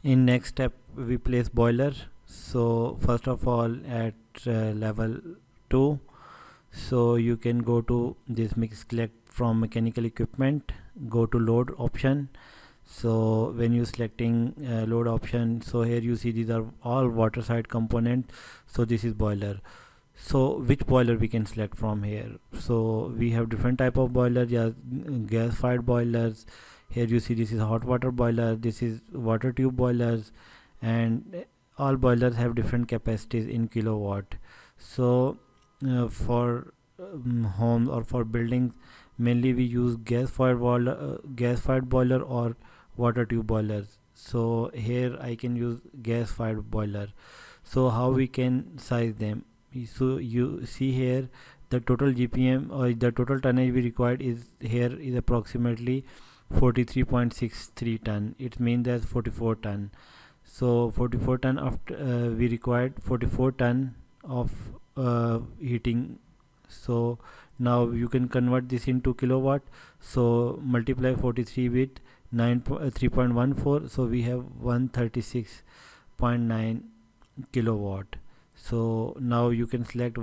In next step we place boiler. So first of all at level 2, so you can go to this mix select from mechanical equipment, go to load option. So when you selecting load option, so here you see these are all water side component. So this is boiler. So which boiler we can select from here? So we have different type of boiler. Yeah, gas fired boilers. Here you see this is hot water boiler, this is water tube boilers, and all boilers have different capacities in kilowatt. So for homes or for buildings, mainly we use gas fired boiler or water tube boilers. So here I can use gas fired boiler. So how we can size them? So you see here the total GPM or the total tonnage we required is here is approximately 43.63 ton. It means that 44 ton. So 44 ton after we required 44 ton of heating. So now you can convert this into kilowatt. So multiply 43 with 3.14. So we have 136.9 kilowatt. So now you can select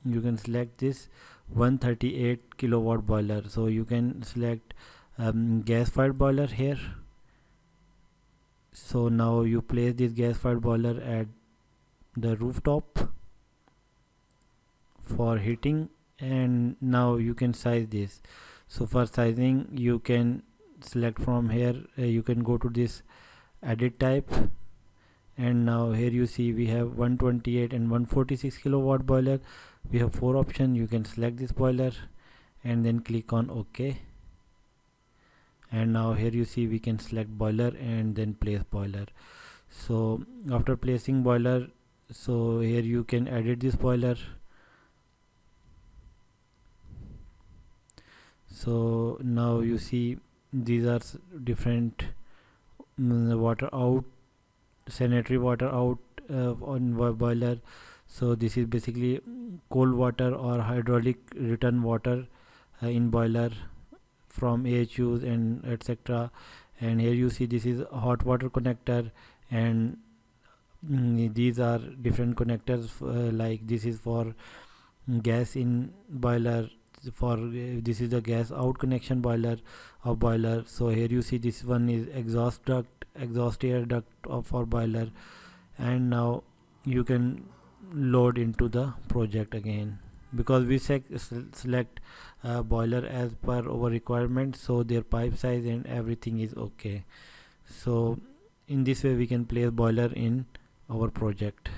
you can select this 138 kilowatt boiler. So you can select gas fired boiler here. So now you place this gas fired boiler at the rooftop for heating, and now you can size this. So for sizing you can select from here, you can go to this edit type, and now here you see we have 128 and 146 kilowatt boiler. We have 4 options. You can select this boiler and then click on OK, and now here you see we can select boiler and then place boiler. So after placing boiler, so here you can edit this boiler. So now you see these are different water out, sanitary water out on boiler. So this is basically cold water or hydraulic return water in boiler from AHUs and etc. And here you see this is hot water connector, and these are different connectors, like this is for gas in boiler, for this is the gas out connection boiler of boiler. So here you see this one is exhaust duct, exhaust air duct for boiler, and now you can load into the project again, because we select boiler as per our requirement, so their pipe size and everything is okay. So in this way we can place boiler in our project.